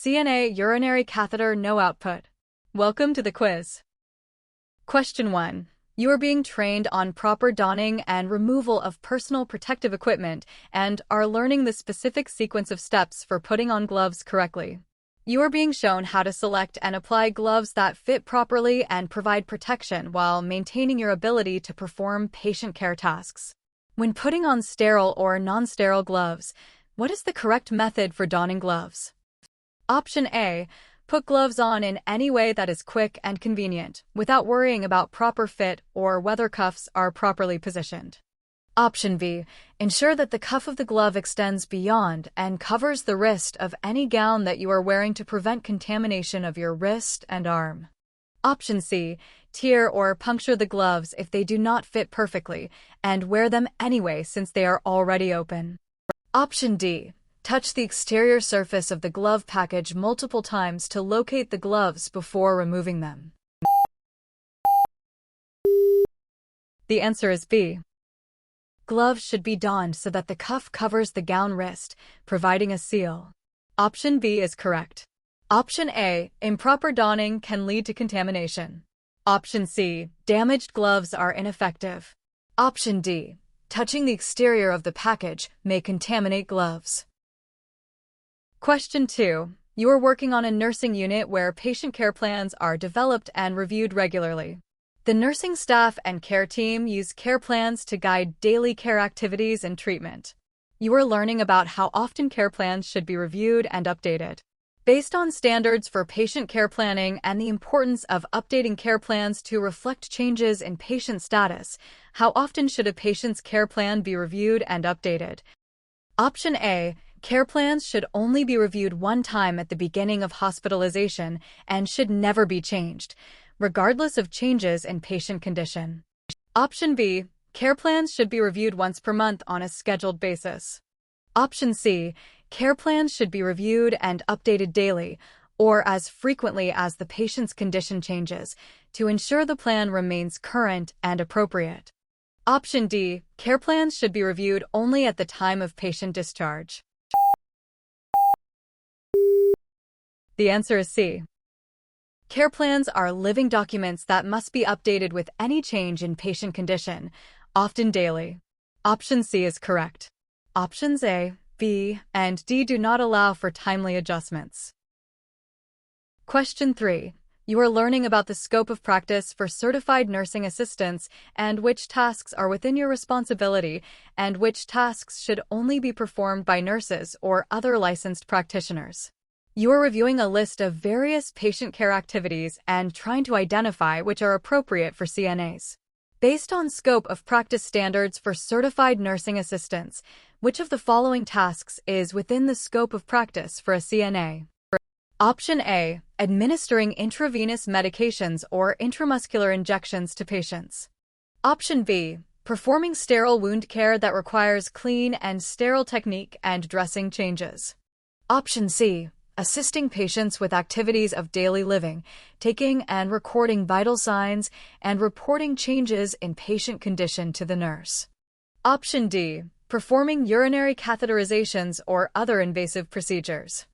CNA Urinary Catheter No Output. Welcome to the quiz. Question 1. You are being trained on proper donning and removal of personal protective equipment and are learning the specific sequence of steps for putting on gloves correctly. You are being shown how to select and apply gloves that fit properly and provide protection while maintaining your ability to perform patient care tasks. When putting on sterile or non-sterile gloves, what is the correct method for donning gloves? Option A. Put gloves on in any way that is quick and convenient, without worrying about proper fit or whether cuffs are properly positioned. Option B. Ensure that the cuff of the glove extends beyond and covers the wrist of any gown that you are wearing to prevent contamination of your wrist and arm. Option C. Tear or puncture the gloves if they do not fit perfectly, and wear them anyway since they are already open. Option D. Touch the exterior surface of the glove package multiple times to locate the gloves before removing them. The answer is B. Gloves should be donned so that the cuff covers the gown wrist, providing a seal. Option B is correct. Option A. Improper donning can lead to contamination. Option C. Damaged gloves are ineffective. Option D. Touching the exterior of the package may contaminate gloves. Question 2. You are working on a nursing unit where patient care plans are developed and reviewed regularly. The nursing staff and care team use care plans to guide daily care activities and treatment. You are learning about how often care plans should be reviewed and updated. Based on standards for patient care planning and the importance of updating care plans to reflect changes in patient status, how often should a patient's care plan be reviewed and updated? Option A. Care plans should only be reviewed one time at the beginning of hospitalization and should never be changed, regardless of changes in patient condition. Option B. Care plans should be reviewed once per month on a scheduled basis. Option C. Care plans should be reviewed and updated daily, or as frequently as the patient's condition changes, to ensure the plan remains current and appropriate. Option D. Care plans should be reviewed only at the time of patient discharge. The answer is C. Care plans are living documents that must be updated with any change in patient condition, often daily. Option C is correct. Options A, B, and D do not allow for timely adjustments. Question 3. You are learning about the scope of practice for certified nursing assistants and which tasks are within your responsibility and which tasks should only be performed by nurses or other licensed practitioners. You are reviewing a list of various patient care activities and trying to identify which are appropriate for CNAs. Based on scope of practice standards for certified nursing assistants, which of the following tasks is within the scope of practice for a CNA? Option A. Administering intravenous medications or intramuscular injections to patients. Option B. Performing sterile wound care that requires clean and sterile technique and dressing changes. Option C. Assisting patients with activities of daily living, taking and recording vital signs, and reporting changes in patient condition to the nurse. Option D. Performing urinary catheterizations or other invasive procedures.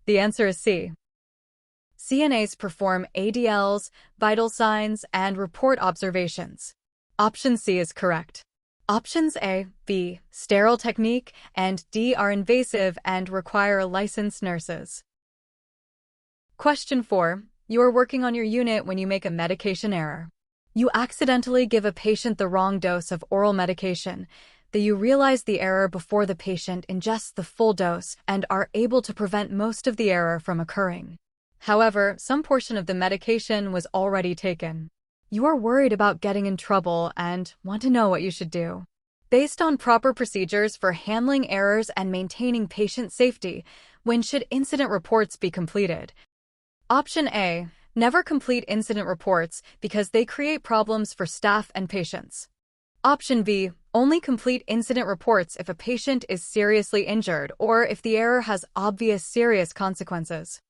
The answer is C. CNAs perform ADLs, vital signs, and report observations. Option C is correct. Options A, B, sterile technique, and D are invasive and require licensed nurses. Question 4. You are working on your unit when you make a medication error. You accidentally give a patient the wrong dose of oral medication, that you realize the error before the patient ingests the full dose and are able to prevent most of the error from occurring. However, some portion of the medication was already taken. You are worried about getting in trouble and want to know what you should do. Based on proper procedures for handling errors and maintaining patient safety, when should incident reports be completed? Option A. Never complete incident reports because they create problems for staff and patients. Option B. Only complete incident reports if a patient is seriously injured or if the error has obvious serious consequences.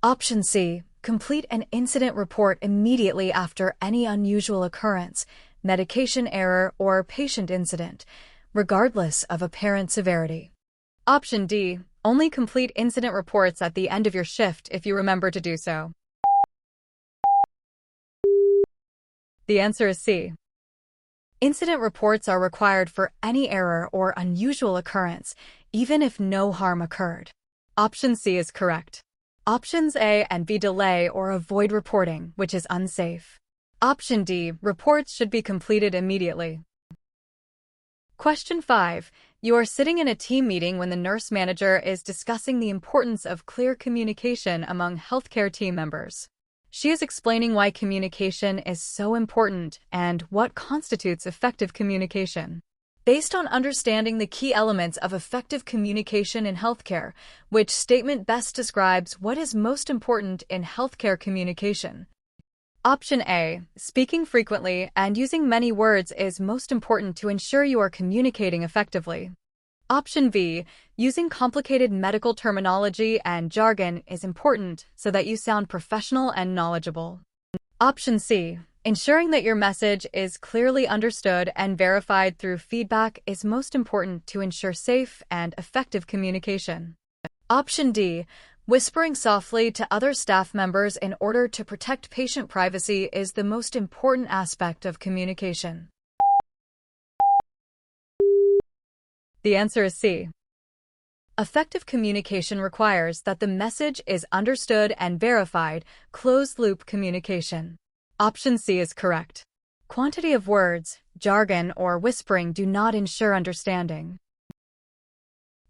Option C. Complete an incident report immediately after any unusual occurrence, medication error, or patient incident, regardless of apparent severity. Option D, only complete incident reports at the end of your shift if you remember to do so. The answer is C. Incident reports are required for any error or unusual occurrence, even if no harm occurred. Option C is correct. Options A and B delay or avoid reporting, which is unsafe. Option D, reports should be completed immediately. Question 5. You are sitting in a team meeting when the nurse manager is discussing the importance of clear communication among healthcare team members. She is explaining why communication is so important and what constitutes effective communication. Based on understanding the key elements of effective communication in healthcare, which statement best describes what is most important in healthcare communication? Option A. Speaking frequently and using many words is most important to ensure you are communicating effectively. Option B. Using complicated medical terminology and jargon is important so that you sound professional and knowledgeable. Option C. Ensuring that your message is clearly understood and verified through feedback is most important to ensure safe and effective communication. Option D. Whispering softly to other staff members in order to protect patient privacy is the most important aspect of communication. The answer is C. Effective communication requires that the message is understood and verified, closed-loop communication. Option C is correct. Quantity of words, jargon, or whispering do not ensure understanding.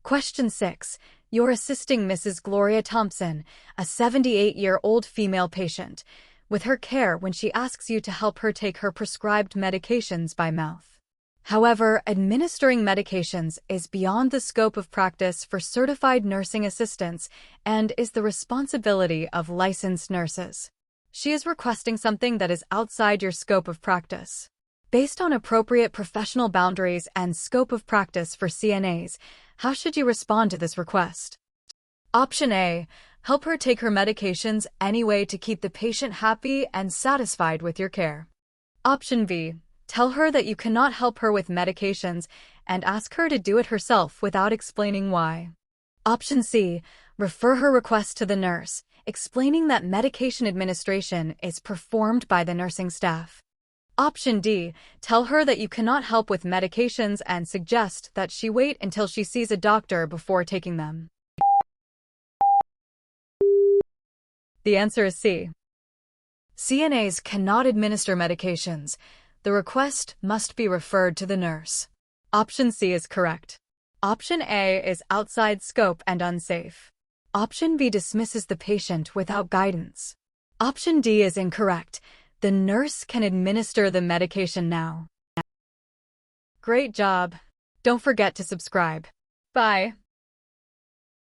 Question 6. You're assisting Mrs. Gloria Thompson, a 78-year-old female patient, with her care when she asks you to help her take her prescribed medications by mouth. However, administering medications is beyond the scope of practice for certified nursing assistants and is the responsibility of licensed nurses. She is requesting something that is outside your scope of practice. Based on appropriate professional boundaries and scope of practice for CNAs, how should you respond to this request? Option A. Help her take her medications anyway to keep the patient happy and satisfied with your care. Option B. Tell her that you cannot help her with medications and ask her to do it herself without explaining why. Option C. Refer her request to the nurse, explaining that medication administration is performed by the nursing staff. Option D. Tell her that you cannot help with medications and suggest that she wait until she sees a doctor before taking them. The answer is C. CNAs cannot administer medications. The request must be referred to the nurse. Option C is correct. Option A is outside scope and unsafe. Option B dismisses the patient without guidance. Option D is incorrect. The nurse can administer the medication now. Great job. Don't forget to subscribe. Bye.